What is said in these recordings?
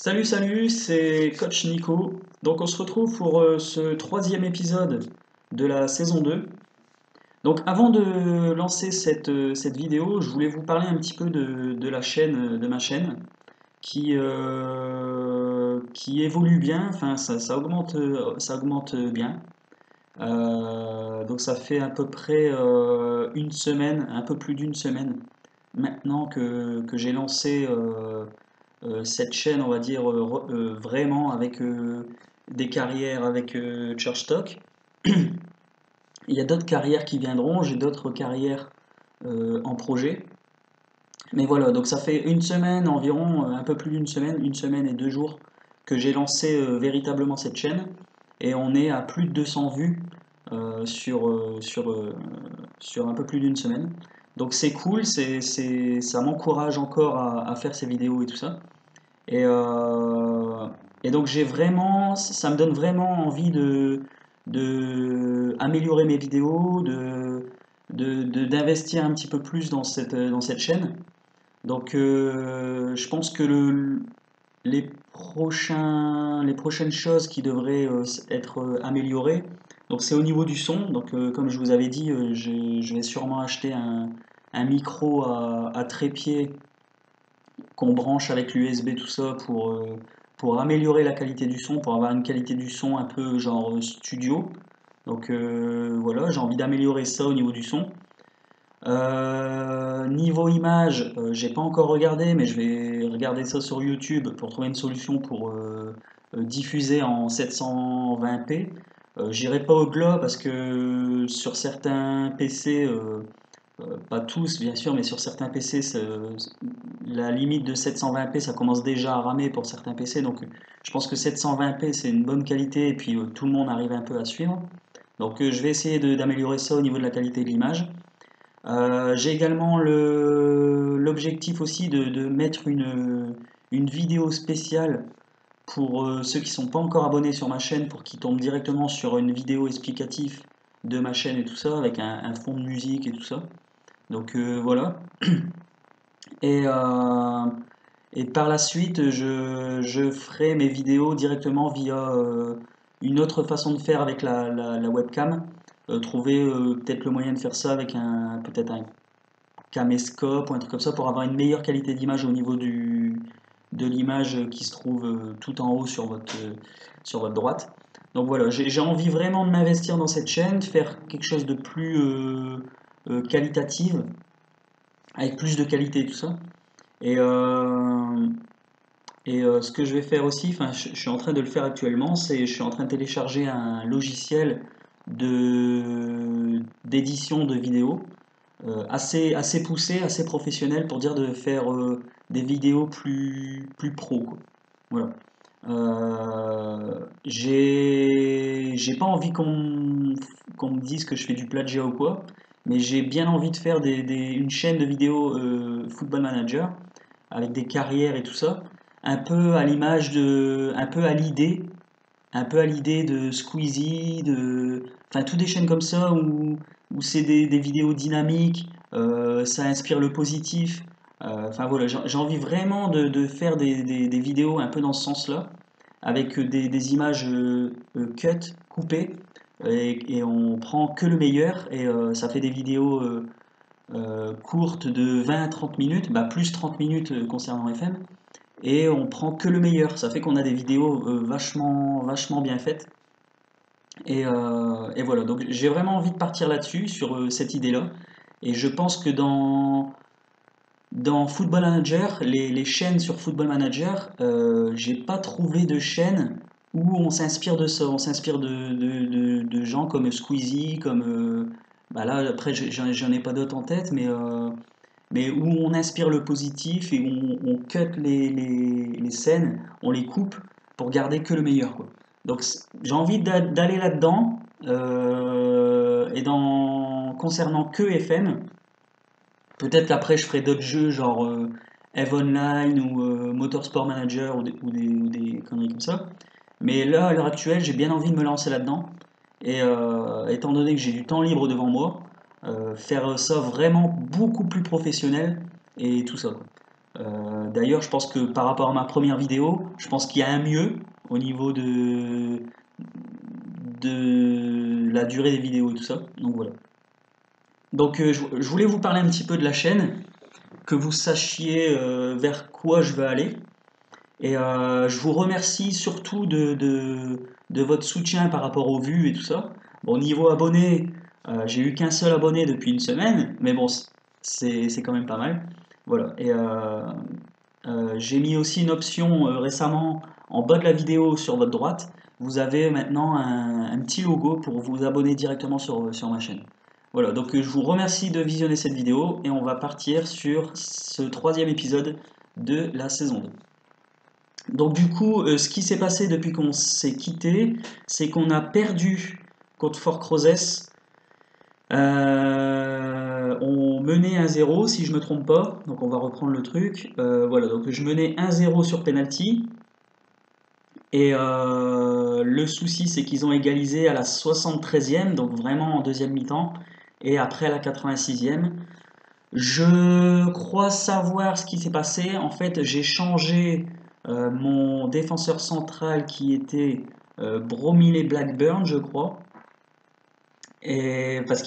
Salut, salut, c'est Coach Nico. Donc on se retrouve pour ce troisième épisode de la saison 2. Donc avant de lancer cette vidéo, je voulais vous parler un petit peu de la chaîne, de ma chaîne, qui évolue bien, enfin ça augmente bien. Donc ça fait à peu près une semaine, un peu plus d'une semaine maintenant que j'ai lancé cette chaîne, on va dire, vraiment avec des carrières avec Church Talk. Il y a d'autres carrières qui viendront, j'ai d'autres carrières en projet. Mais voilà, donc ça fait une semaine environ, un peu plus une semaine et 2 jours, que j'ai lancé véritablement cette chaîne. Et on est à plus de 200 vues sur un peu plus d'une semaine. Donc c'est cool, ça m'encourage encore à faire ces vidéos et tout ça. Et, euh, et donc ça me donne vraiment envie de améliorer mes vidéos, d'investir un petit peu plus dans cette chaîne. Donc je pense que les prochaines choses qui devraient être améliorées, donc c'est au niveau du son. Donc comme je vous avais dit, je vais sûrement acheter un micro à trépied qu'on branche avec l'USB, tout ça, pour améliorer la qualité du son, pour avoir une qualité du son un peu genre studio. Donc voilà, j'ai envie d'améliorer ça au niveau du son. Niveau image, j'ai pas encore regardé, mais je vais regarder ça sur YouTube pour trouver une solution pour diffuser en 720p. J'irai pas au-delà parce que sur certains PC, pas tous bien sûr, mais sur certains PC, la limite de 720p, ça commence déjà à ramer pour certains PC. Donc je pense que 720p, c'est une bonne qualité et puis tout le monde arrive un peu à suivre. Donc je vais essayer d'améliorer ça au niveau de la qualité de l'image. J'ai également l'objectif aussi de mettre une vidéo spéciale pour ceux qui ne sont pas encore abonnés sur ma chaîne, pour qu'ils tombent directement sur une vidéo explicative de ma chaîne et tout ça, avec un fond de musique et tout ça. Donc voilà. Et, euh, et par la suite, je ferai mes vidéos directement via une autre façon de faire avec la webcam. Trouver peut-être le moyen de faire ça avec peut-être un caméscope ou un truc comme ça pour avoir une meilleure qualité d'image au niveau de l'image qui se trouve tout en haut sur votre droite. Donc voilà, j'ai envie vraiment de m'investir dans cette chaîne, de faire quelque chose de plus qualitatif, avec plus de qualité et tout ça. Et, ce que je vais faire aussi, enfin je suis en train de le faire actuellement, c'est je suis en train de télécharger un logiciel d'édition de vidéos assez poussé, assez professionnel pour dire de faire des vidéos plus pro, quoi. Voilà. J'ai pas envie qu'on me dise que je fais du plagiat ou quoi, mais j'ai bien envie de faire une chaîne de vidéos Football Manager avec des carrières et tout ça, un peu à l'idée, un peu à l'idée de Squeezie, enfin toutes des chaînes comme ça où c'est des vidéos dynamiques, ça inspire le positif. Enfin voilà, j'ai envie vraiment de faire des vidéos un peu dans ce sens-là, avec des images cut, coupées, et on prend que le meilleur, et ça fait des vidéos courtes de 20 à 30 minutes, bah, plus 30 minutes concernant FM, et on prend que le meilleur. Ça fait qu'on a des vidéos vachement bien faites. Et voilà, donc j'ai vraiment envie de partir là-dessus, sur cette idée-là. Et je pense que dans Football Manager, les chaînes sur Football Manager, j'ai pas trouvé de chaîne où on s'inspire de ça. On s'inspire de gens comme Squeezie, comme. Bah là, après, j'en ai pas d'autres en tête, mais où on inspire le positif et où on cut les scènes, on les coupe pour garder que le meilleur, quoi. Donc j'ai envie d'aller là-dedans, concernant que FM, peut-être qu'après je ferai d'autres jeux genre Eve Online ou Motorsport Manager ou des conneries comme ça. Mais là, à l'heure actuelle, j'ai bien envie de me lancer là-dedans. Et étant donné que j'ai du temps libre devant moi, faire ça vraiment beaucoup plus professionnel et tout ça, quoi. D'ailleurs, je pense que par rapport à ma première vidéo, je pense qu'il y a un mieux au niveau de la durée des vidéos et tout ça. Donc voilà. Donc je voulais vous parler un petit peu de la chaîne, que vous sachiez vers quoi je veux aller. Et je vous remercie surtout de votre soutien par rapport aux vues et tout ça. Bon, niveau abonnés, j'ai eu qu'un seul abonné depuis une semaine, mais bon, c'est quand même pas mal. Voilà. Et j'ai mis aussi une option récemment en bas de la vidéo sur votre droite. Vous avez maintenant un petit logo pour vous abonner directement sur ma chaîne. Voilà, donc je vous remercie de visionner cette vidéo et on va partir sur ce troisième épisode de la saison 2. Donc du coup, ce qui s'est passé depuis qu'on s'est quitté, c'est qu'on a perdu contre Fort Crozes. On menait 1-0 si je me trompe pas, donc on va reprendre le truc. Voilà, donc je menais 1-0 sur penalty. Et le souci, c'est qu'ils ont égalisé à la 73e, donc vraiment en deuxième mi-temps, et après à la 86e. Je crois savoir ce qui s'est passé. En fait, j'ai changé mon défenseur central qui était Bromley Blackburn, je crois. Et parce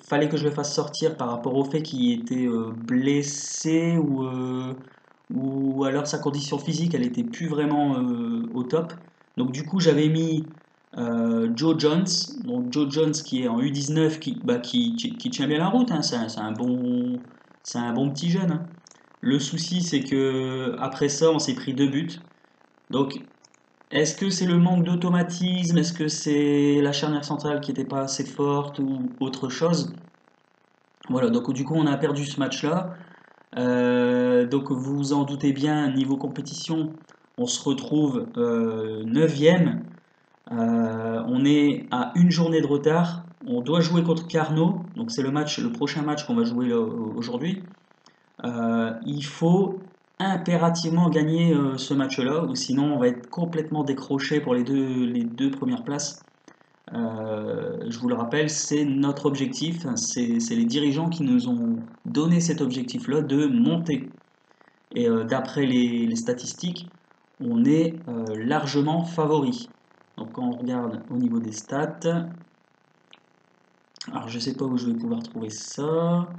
fallait que je le fasse sortir par rapport au fait qu'il était blessé ou alors sa condition physique, elle était plus vraiment au top. Donc du coup, j'avais mis Joe Jones, donc Joe Jones qui est en U19, qui tient bien la route, hein, c'est un bon petit jeune, hein. Le souci, c'est que après ça, on s'est pris 2 buts. Donc, est-ce que c'est le manque d'automatisme? Est-ce que c'est la charnière centrale qui n'était pas assez forte ou autre chose? Voilà, donc du coup, on a perdu ce match-là. Donc, vous vous en doutez bien, niveau compétition, on se retrouve 9e. On est à une journée de retard. On doit jouer contre Carnot. Donc, c'est le prochain match qu'on va jouer là, aujourd'hui. Il faut impérativement gagner ce match-là, ou sinon on va être complètement décroché pour les deux premières places. Je vous le rappelle, c'est notre objectif, c'est les dirigeants qui nous ont donné cet objectif-là de monter. Et d'après les statistiques, on est largement favori. Donc quand on regarde au niveau des stats, alors je sais pas où je vais pouvoir trouver ça.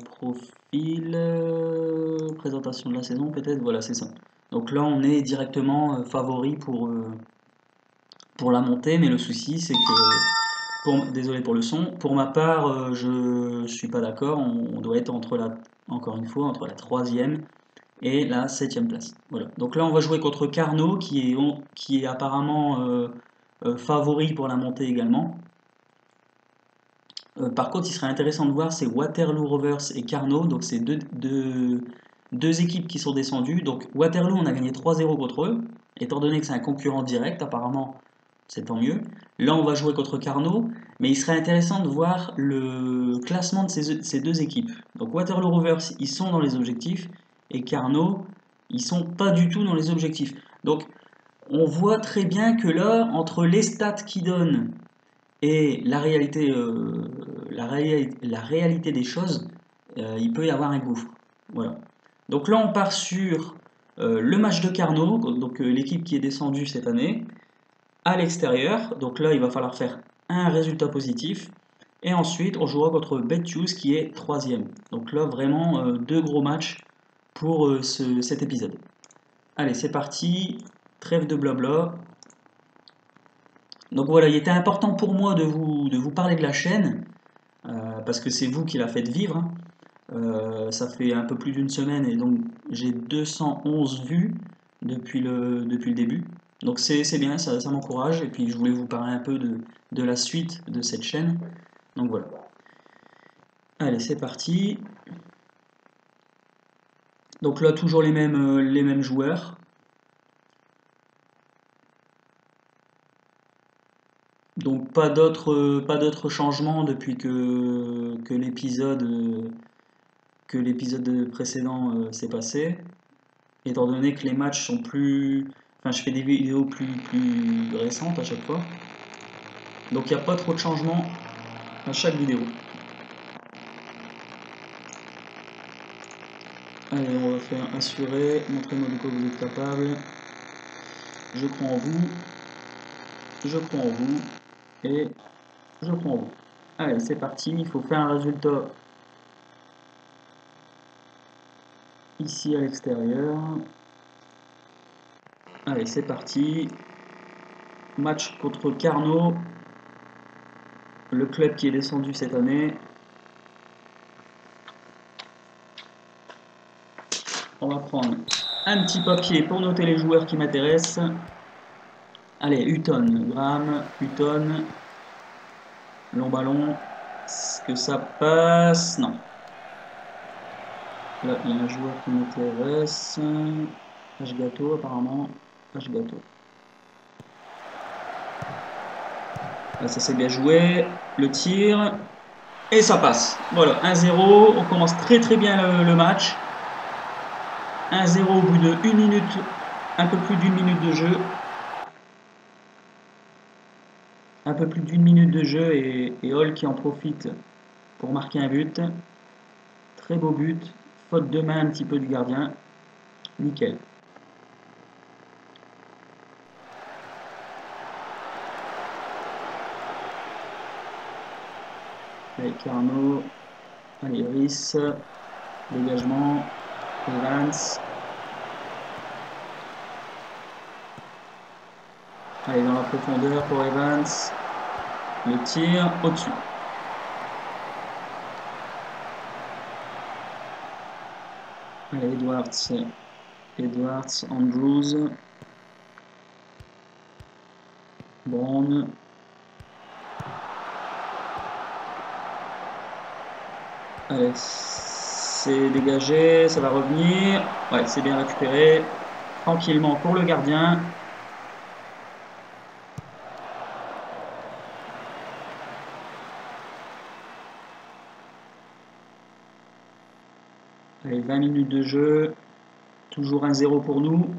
Profil, présentation de la saison peut-être, voilà c'est ça. Donc là on est directement favori pour la montée, mais le souci c'est que, désolé pour le son, pour ma part je suis pas d'accord, on doit être encore une fois, entre la 3e et la 7e place. Voilà. Donc là on va jouer contre Carnot qui est apparemment favori pour la montée également. Par contre, il serait intéressant de voir, c'est Waterloo Rovers et Carnot, donc c'est deux équipes qui sont descendues. Donc Waterloo, on a gagné 3-0 contre eux, étant donné que c'est un concurrent direct, apparemment, c'est tant mieux. Là, on va jouer contre Carnot, mais il serait intéressant de voir le classement de ces deux équipes. Donc Waterloo Rovers, ils sont dans les objectifs, et Carnot, ils sont pas du tout dans les objectifs. Donc on voit très bien que là, entre les stats qui donnent et la réalité des choses, il peut y avoir un gouffre. Voilà. Donc là, on part sur le match de Carnot, donc l'équipe qui est descendue cette année, à l'extérieur. Donc là, il va falloir faire un résultat positif. Et ensuite, on jouera contre Betuse qui est 3e. Donc là, vraiment, 2 gros matchs pour cet épisode. Allez, c'est parti. Trêve de blabla. Donc voilà, il était important pour moi de vous parler de la chaîne, parce que c'est vous qui la faites vivre, hein. Ça fait un peu plus d'une semaine et donc j'ai 211 vues depuis le début. Donc c'est bien, ça m'encourage. Et puis je voulais vous parler un peu de la suite de cette chaîne. Donc voilà. Allez, c'est parti. Donc là, toujours les mêmes joueurs. Donc pas d'autres changements depuis que l'épisode précédent s'est passé, étant donné que les matchs sont plus... Enfin, je fais des vidéos plus récentes à chaque fois. Donc il n'y a pas trop de changements à chaque vidéo. Allez, on va faire assurer. Montrez-moi de quoi vous êtes capable. Je crois en vous. Je crois en vous. Et je crois en vous. Allez, c'est parti. Il faut faire un résultat ici à l'extérieur. Allez, c'est parti. Match contre Carnot. Le club qui est descendu cette année. On va prendre un petit papier pour noter les joueurs qui m'intéressent. Allez, Hutton, Graham, Hutton. Long ballon. Est-ce que ça passe? Non. Là, il y a un joueur qui m'intéresse. H Gâteau, apparemment. H Gâteau. Là, ça s'est bien joué. Le tir. Et ça passe. Voilà, 1-0. On commence très très bien le match. 1-0 au bout de 1 minute, un peu plus d'une minute de jeu. Un peu plus d'une minute de jeu et Hall qui en profite pour marquer un but. Très beau but. Faute de main un petit peu du gardien. Nickel. Allez, Carnot. Allez, Rhys. Dégagement. Evans. Allez, dans la profondeur pour Evans. Le tir au-dessus. Allez, Edwards, Andrews. Brown. Allez, c'est dégagé, ça va revenir. Ouais, c'est bien récupéré. Tranquillement pour le gardien. Allez, 20 minutes de jeu. Toujours 1-0 pour nous.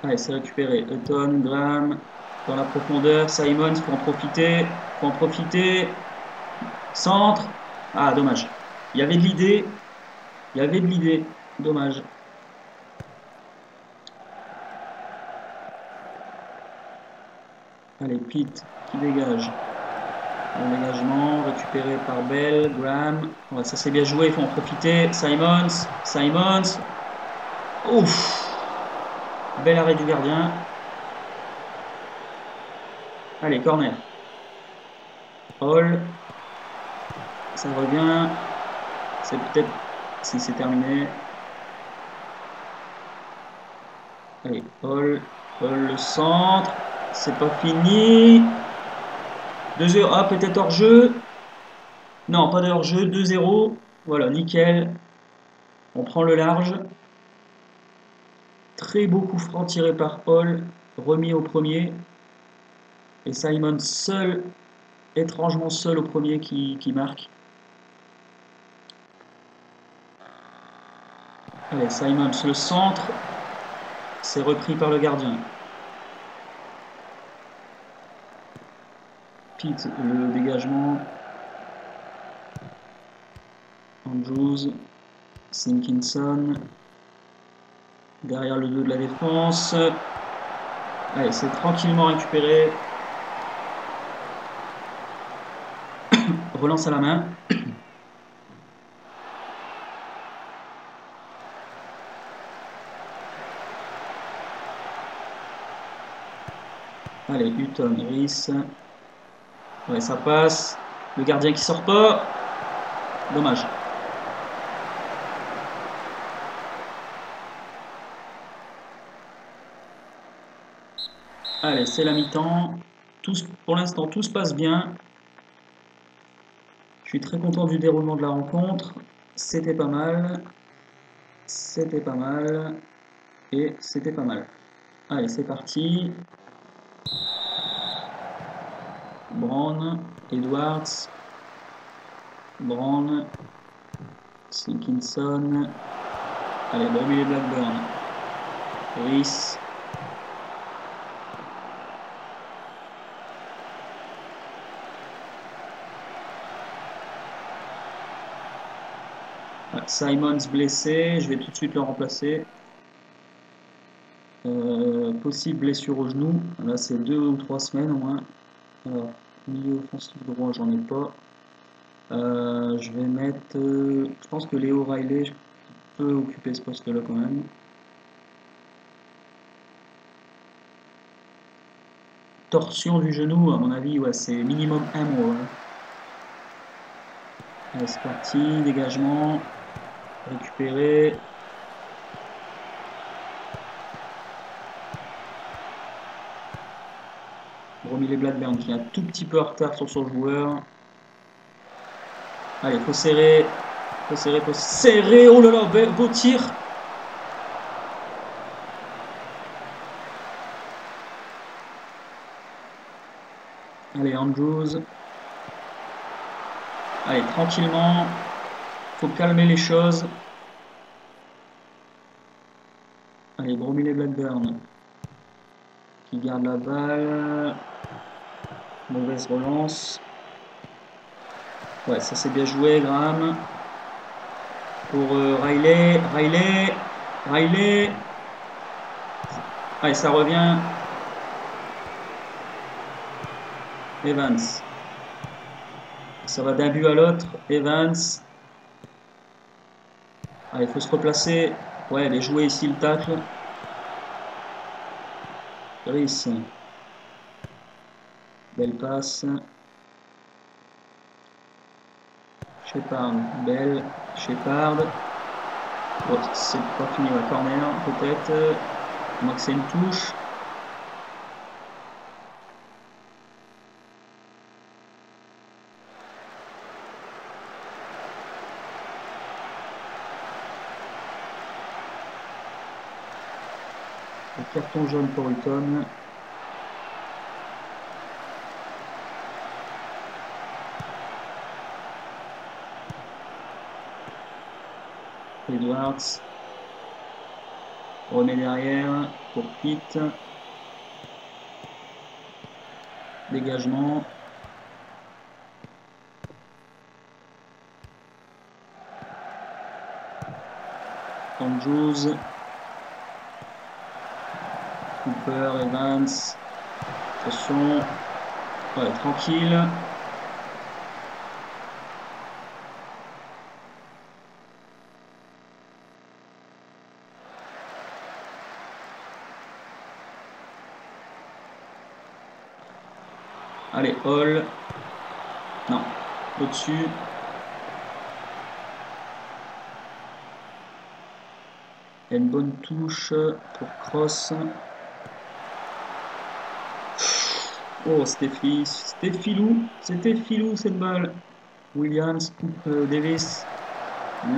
Allez, c'est récupéré. Hutton, Graham, dans la profondeur. Simons, faut en profiter. Faut en profiter. Centre. Ah, dommage. Il y avait de l'idée. Il y avait de l'idée. Dommage. Allez, Pitt qui dégage. Un dégagement récupéré par Bell, Graham. Ouais, ça s'est bien joué, il faut en profiter. Simons. Ouf. Bel arrêt du gardien. Allez, corner. Hall. Ça revient. C'est peut-être si c'est terminé. Allez, Hall. Hall le centre. C'est pas fini. 2-0. Ah, peut-être hors-jeu. Non, pas de hors-jeu. 2-0. Voilà, nickel. On prend le large. Très beau coup franc tiré par Hall. Remis au premier. Et Simon seul, étrangement seul au premier qui marque. Allez, Simons le centre. C'est repris par le gardien. Pitt le dégagement. Andrews. Simpkinson. Derrière le 2 de la défense. Allez, c'est tranquillement récupéré. Relance à la main. Allez, Hutton, Rhys. Ouais, ça passe. Le gardien qui sort pas. Dommage. Allez, c'est la mi-temps. Pour l'instant, tout se passe bien. Je suis très content du déroulement de la rencontre. C'était pas mal. C'était pas mal. Et c'était pas mal. Allez, c'est parti. Brown, Edwards, Brown, Simpkinson. Allez, Bobby Blackburn. Rhys. Simons blessé, je vais tout de suite le remplacer. Possible blessure au genou, là c'est 2 ou 3 semaines au moins. Alors, milieu offensif droit, j'en ai pas. Je vais mettre. Je pense que Léo Riley peut occuper ce poste-là quand même. Torsion du genou, à mon avis, ouais, c'est minimum 1 mois. Allez, c'est parti, dégagement, récupérer. Bromley Blackburn qui est un tout petit peu en retard sur son joueur. Allez, faut serrer, faut serrer, faut serrer. Oh là là, beau tir. Allez, Andrews. Allez, tranquillement. Faut calmer les choses. Allez, Bromley Blackburn qui garde la balle. Mauvaise relance. Ouais, ça c'est bien joué, Graham. Pour Riley. Riley. Allez, ça revient. Evans. Ça va d'un but à l'autre. Evans. Allez, il faut se replacer. Ouais, aller jouer ici le tacle. Rhys. Belle passe. Shepard. Belle. Shepard. Oh, c'est pas fini la corner, peut-être. Moi que c'est une touche. Le carton jaune pour Hilton. Edwards. Remet derrière pour Pitt. Dégagement. Andrews. Cooper, Evans. Attention. Ouais, tranquille. Allez, Hall. Non, au-dessus. Il y a une bonne touche pour Cross. Oh, c'était filou cette balle. Williams coupe Davis.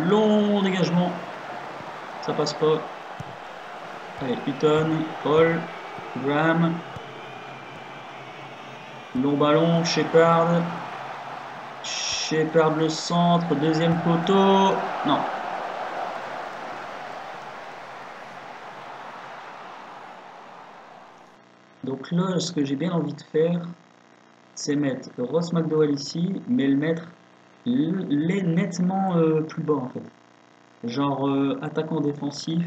Long dégagement. Ça passe pas. Allez, Hutton, Hall, Graham. Long ballon, Shepard. Shepard le centre, deuxième poteau. Non. Donc là, ce que j'ai bien envie de faire, c'est mettre Ross McDowell ici, mais le mettre nettement plus bas en fait. Genre attaquant défensif.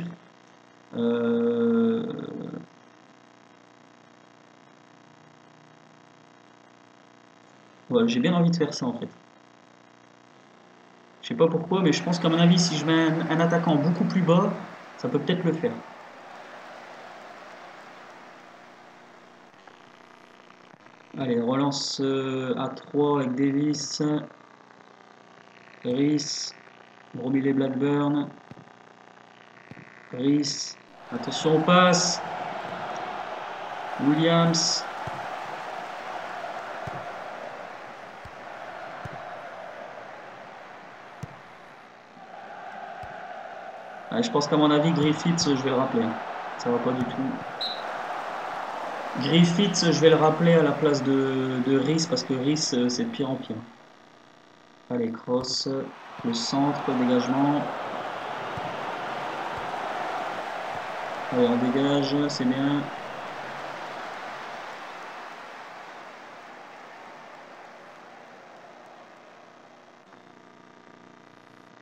Ouais, j'ai bien envie de faire ça en fait. Je sais pas pourquoi, mais je pense qu'à mon avis, si je mets un attaquant beaucoup plus bas, ça peut peut-être le faire. Allez, relance à 3 avec Davis, Rhys, Bromley Blackburn, Rhys, attention on passe, Williams, allez, je pense qu'à mon avis Griffiths, je vais le rappeler, ça va pas du tout. Griffiths, je vais le rappeler à la place de Rhys, parce que Rhys, c'est de pire en pire. Allez, cross, le centre, dégagement. Allez, on dégage, c'est bien.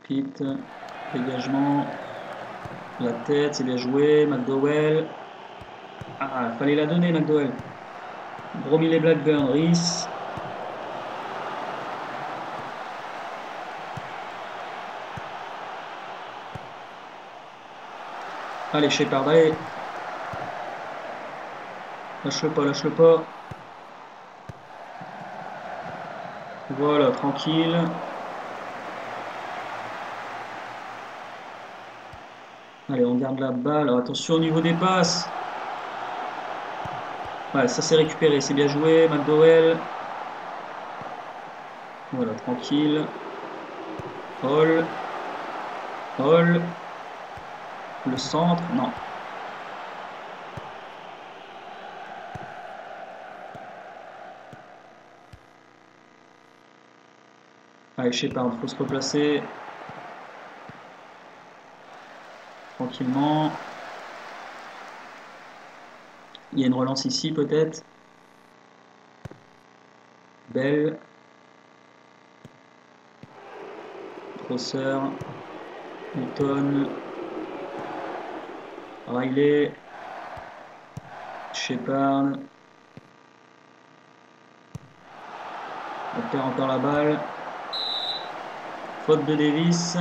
Pitt. Dégagement. La tête, c'est bien joué. McDowell. Ah, fallait la donner, McDowell. Bromley et Blackburn, Rhys. Allez, Shepard, allez. Lâche-le pas, lâche-le pas. Voilà, tranquille. Allez, on garde la balle. Alors, attention au niveau des passes. Ouais, ça c'est récupéré, c'est bien joué. McDowell. Voilà, tranquille. Hall. Hall. Le centre. Non. Allez, Shepard, faut se replacer. Tranquillement. Il y a une relance ici peut-être. Bell. Crosser. Newton. Riley. Shepard. On perd encore la balle. Faute de Davis.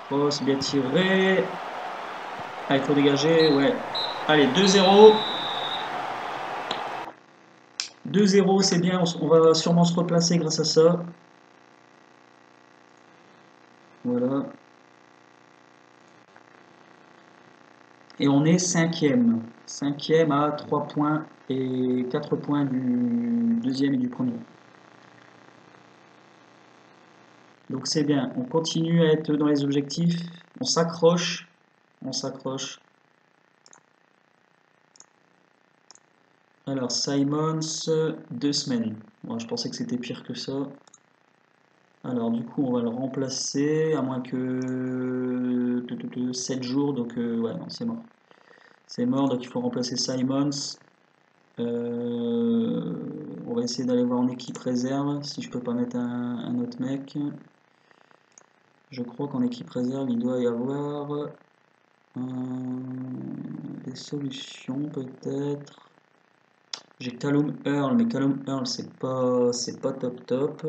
Cross bien tiré. Ah, il faut dégager, ouais. Allez, 2-0. 2-0, c'est bien. On va sûrement se replacer grâce à ça. Voilà. Et on est cinquième. Cinquième à 3 points et 4 points du deuxième et du premier. Donc c'est bien. On continue à être dans les objectifs. On s'accroche. On s'accroche. Alors Simons, 2 semaines. Moi, je pensais que c'était pire que ça. Alors du coup on va le remplacer, à moins que 7 jours, donc ouais non c'est mort. C'est mort, donc il faut remplacer Simons. On va essayer d'aller voir en équipe réserve, si je peux pas mettre un autre mec. Je crois qu'en équipe réserve il doit y avoir des solutions peut-être. J'ai Callum Earl, mais Callum Earl c'est pas top top.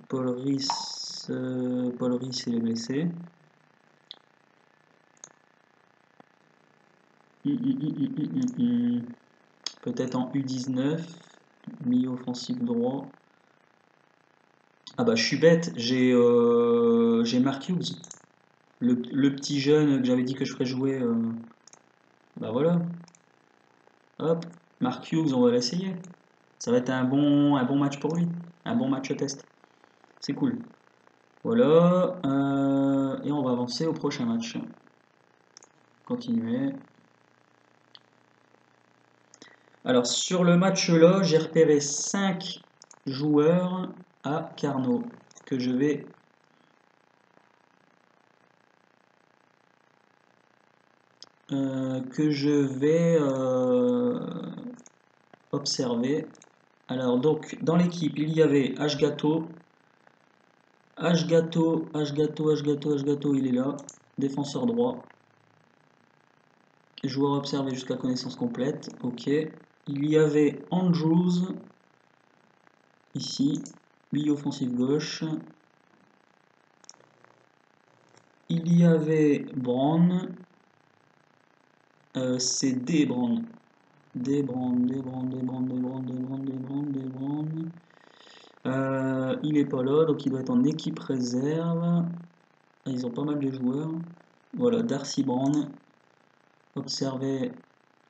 Paul Rhys il est blessé. Peut-être en U19, milieu offensif droit. Ah bah je suis bête, j'ai Mark Hughes, le petit jeune que j'avais dit que je ferais jouer. Bah voilà, hop, Mark Hughes, on va l'essayer. Ça va être un bon match pour lui, un bon match test. C'est cool. Voilà, et on va avancer au prochain match. Continuer. Alors sur le match là, j'ai repéré 5 joueurs à Carnot que je vais observer. Alors donc dans l'équipe il y avait H-Gato, il est là, défenseur droit, joueur observé jusqu'à connaissance complète, ok. Il y avait Andrews, ici, milieu offensif gauche. Il y avait Brown, c'est Desbrand. Il est pas là, donc il doit être en équipe réserve. Ah, ils ont pas mal de joueurs. Voilà, Darcy Brown. Observer,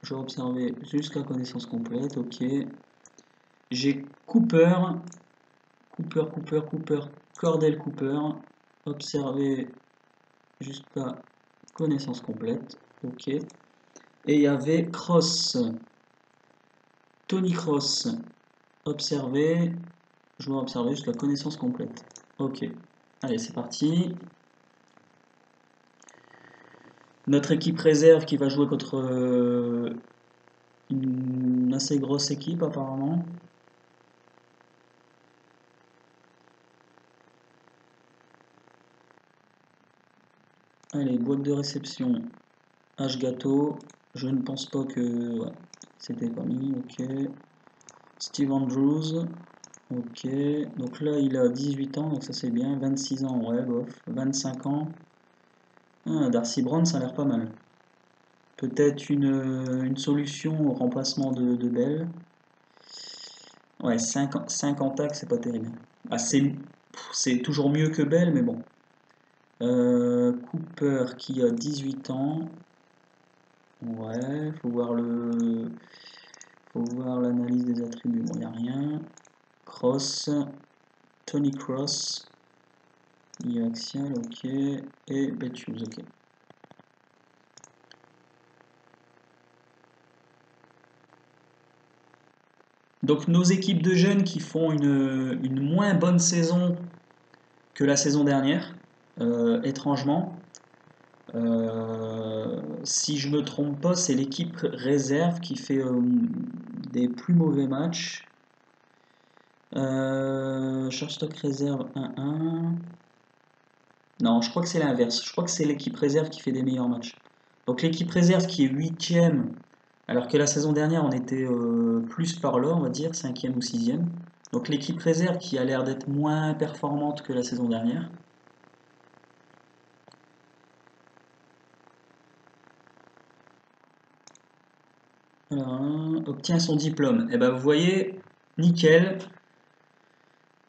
je vais observer jusqu'à connaissance complète, ok. J'ai Cooper, Cordell Cooper. Observer jusqu'à connaissance complète, ok. Et il y avait Cross, Tony Cross. Observer, je vais observer jusqu'à connaissance complète. Ok, allez c'est parti. Notre équipe réserve qui va jouer contre une assez grosse équipe apparemment. Allez, boîte de réception, H gâteau. Je ne pense pas que ouais, c'était pas mis, ok. Steve Andrews, ok. Donc là, il a 18 ans, donc ça c'est bien. 26 ans, ouais, bof. 25 ans. Ah, Darcy Brown, ça a l'air pas mal. Peut-être une solution au remplacement de Bell. Ouais, 5 en tac, c'est pas terrible. Ah, c'est toujours mieux que Bell, mais bon. Cooper qui a 18 ans. Ouais, faut voir l'analyse des attributs. Bon, il n'y a rien. Cross, Tony Cross, il axial, ok. Et Betuse, ok. Donc nos équipes de jeunes qui font une moins bonne saison que la saison dernière, étrangement. Si je me trompe pas, c'est l'équipe réserve qui fait des plus mauvais matchs. Stock réserve 1-1. Non, je crois que c'est l'inverse. Je crois que c'est l'équipe réserve qui fait des meilleurs matchs. Donc l'équipe réserve qui est 8ème, alors que la saison dernière on était plus par là, on va dire, 5ème ou 6ème. Donc l'équipe réserve qui a l'air d'être moins performante que la saison dernière. Obtient son diplôme. Et ben vous voyez, nickel.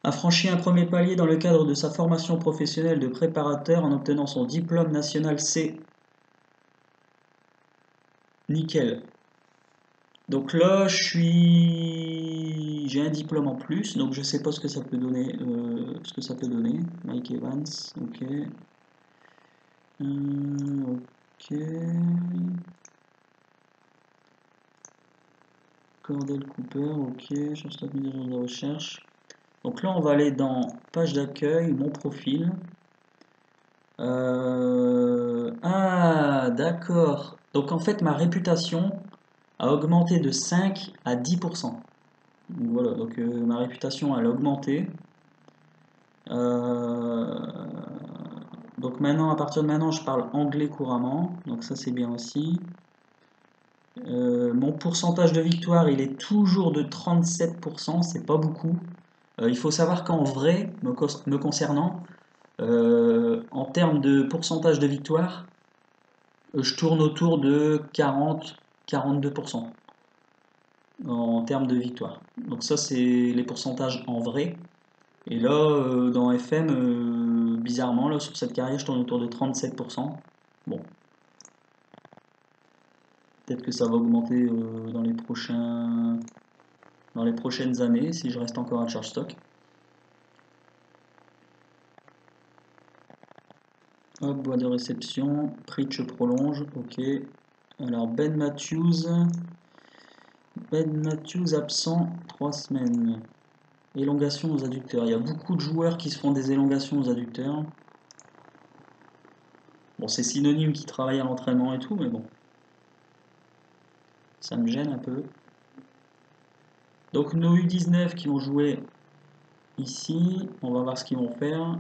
A franchi un premier palier dans le cadre de sa formation professionnelle de préparateur en obtenant son diplôme national C. Nickel. Donc là, j'ai un diplôme en plus, donc je sais pas ce que ça peut donner. Mike Evans, ok. Ok. Cordell Cooper, ok. Shortstop mise à jour de recherche. Donc là, on va aller dans page d'accueil, mon profil. Ah, d'accord. Donc en fait, ma réputation a augmenté de 5 à 10%. Donc, voilà, donc ma réputation elle a augmenté. Euh, donc maintenant, à partir de maintenant, je parle anglais couramment. Donc ça, c'est bien aussi. Mon pourcentage de victoire, il est toujours de 37%, c'est pas beaucoup. Il faut savoir qu'en vrai, me concernant, en termes de pourcentage de victoire, je tourne autour de 40-42% en termes de victoire. Donc ça, c'est les pourcentages en vrai. Et là, dans FM, bizarrement, là, sur cette carrière, je tourne autour de 37%. Bon, peut-être que ça va augmenter dans les prochaines années, si je reste encore à charge stock. Hop, boîte de réception, Pritch prolonge, ok. Alors Ben Matthews absent 3 semaines. Élongation aux adducteurs. Il y a beaucoup de joueurs qui se font des élongations aux adducteurs. Bon, c'est synonyme qui travaillent à l'entraînement et tout, mais bon. Ça me gêne un peu. Donc nos U19 qui vont jouer ici, on va voir ce qu'ils vont faire.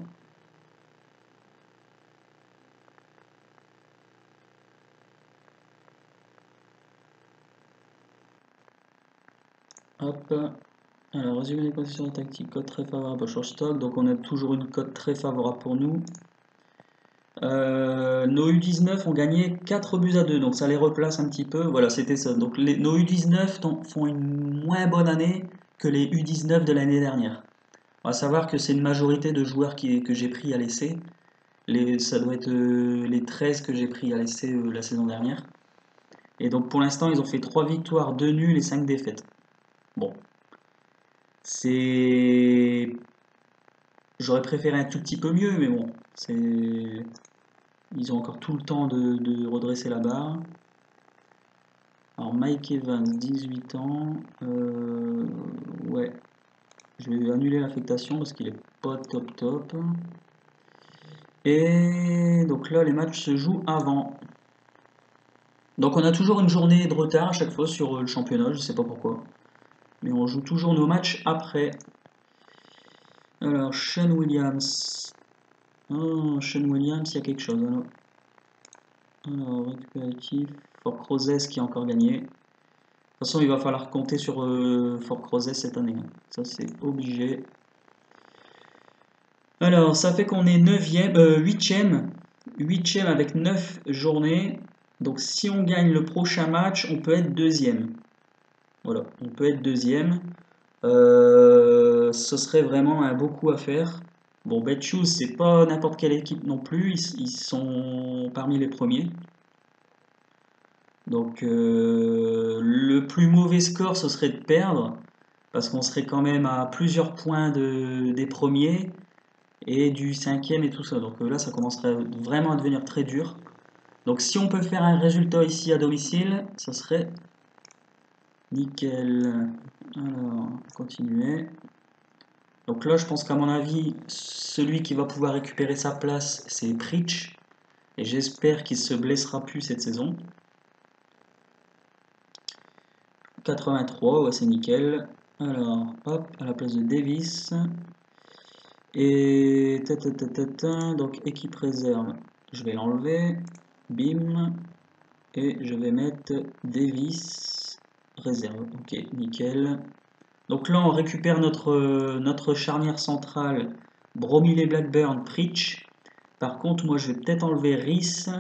Hop. Alors, résumé des conditions tactiques, code très favorable au short-stock, donc on a toujours une cote très favorable pour nous. Nos U19 ont gagné 4 buts à 2, donc ça les replace un petit peu. Voilà, c'était ça. Donc nos U19 font une moins bonne année que les U19 de l'année dernière. On va savoir que c'est une majorité de joueurs que j'ai pris à l'essai. Ça doit être les 13 que j'ai pris à l'essai la saison dernière. Et donc pour l'instant, ils ont fait 3 victoires, 2 nuls et 5 défaites. Bon. J'aurais préféré un tout petit peu mieux, mais bon. Ils ont encore tout le temps de redresser la barre. Alors Mike Evans, 18 ans. Ouais. Je vais annuler l'affectation parce qu'il est pas top. Et donc là, les matchs se jouent avant. Donc on a toujours une journée de retard à chaque fois sur le championnat, je sais pas pourquoi. Mais on joue toujours nos matchs après. Alors, Sean Williams. Oh, Sean Williams, il y a quelque chose. Alors récupératif. Fort Crozes qui a encore gagné. De toute façon, il va falloir compter sur Fort Crozes cette année. Ça, c'est obligé. Alors, ça fait qu'on est 8e. 8e avec 9 journées. Donc, si on gagne le prochain match, on peut être deuxième. Voilà, on peut être deuxième. Ce serait vraiment un beau coup à faire. Bon, BetChoose, c'est pas n'importe quelle équipe non plus. Ils sont parmi les premiers. Donc, le plus mauvais score, ce serait de perdre. Parce qu'on serait quand même à plusieurs points des premiers et du cinquième et tout ça. Donc là, ça commencerait vraiment à devenir très dur. Donc si on peut faire un résultat ici à domicile, ça serait nickel. Alors, continuer. Donc là, je pense qu'à mon avis, celui qui va pouvoir récupérer sa place, c'est Pritch. Et j'espère qu'il se blessera plus cette saison. 83, ouais, c'est nickel. Alors, hop, à la place de Davis. Et donc équipe réserve, je vais l'enlever. Bim. Et je vais mettre Davis réserve. Ok, nickel. Donc là, on récupère notre charnière centrale Bromley Blackburn Pritch. Par contre, moi, je vais peut-être enlever Rhys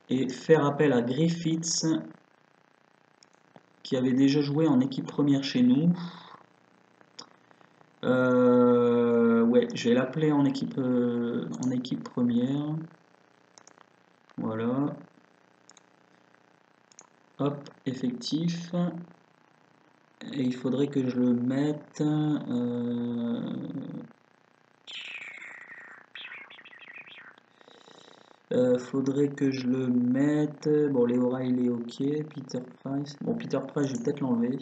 et faire appel à Griffiths qui avait déjà joué en équipe première chez nous. Ouais, je vais l'appeler en équipe première. Voilà. Hop, effectif. Et il faudrait que je le mette. Faudrait que je le mette. Bon, Léo Riley, ok. Peter Price. Bon, Peter Price, je vais peut-être l'enlever.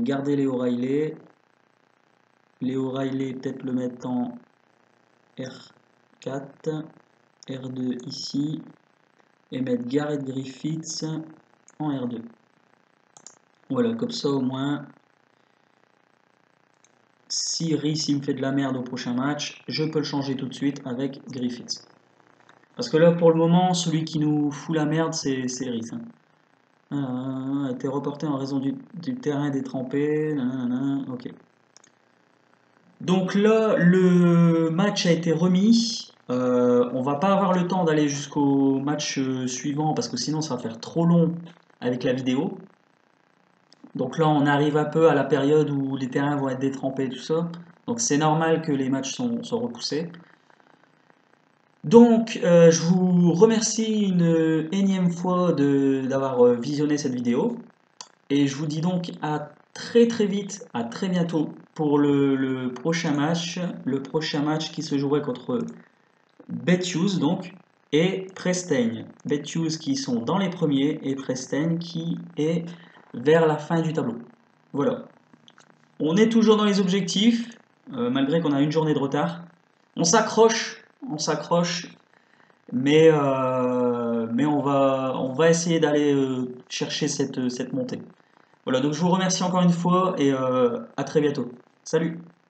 Garder Léo Riley. Léo Riley, peut-être le mettre en R4. R2 ici. Et mettre Gareth Griffiths en R2. Voilà, comme ça au moins, si Rhys il me fait de la merde au prochain match, je peux le changer tout de suite avec Griffiths. Parce que là, pour le moment, celui qui nous fout la merde, c'est Rhys. A été reporté en raison du terrain détrempé. Ok. Donc là, le match a été remis. On va pas avoir le temps d'aller jusqu'au match suivant parce que sinon ça va faire trop long avec la vidéo. Donc là, on arrive un peu à la période où les terrains vont être détrempés et tout ça. Donc c'est normal que les matchs sont repoussés. Donc je vous remercie une énième fois d'avoir visionné cette vidéo. Et je vous dis donc à très très vite, à très bientôt pour le prochain match. Le prochain match qui se jouerait contre Betuse donc et Presteigne. Betuse qui sont dans les premiers et Presteigne qui est vers la fin du tableau. Voilà. On est toujours dans les objectifs, malgré qu'on a une journée de retard. On s'accroche, mais on va essayer d'aller chercher cette montée. Voilà, donc je vous remercie encore une fois et à très bientôt. Salut!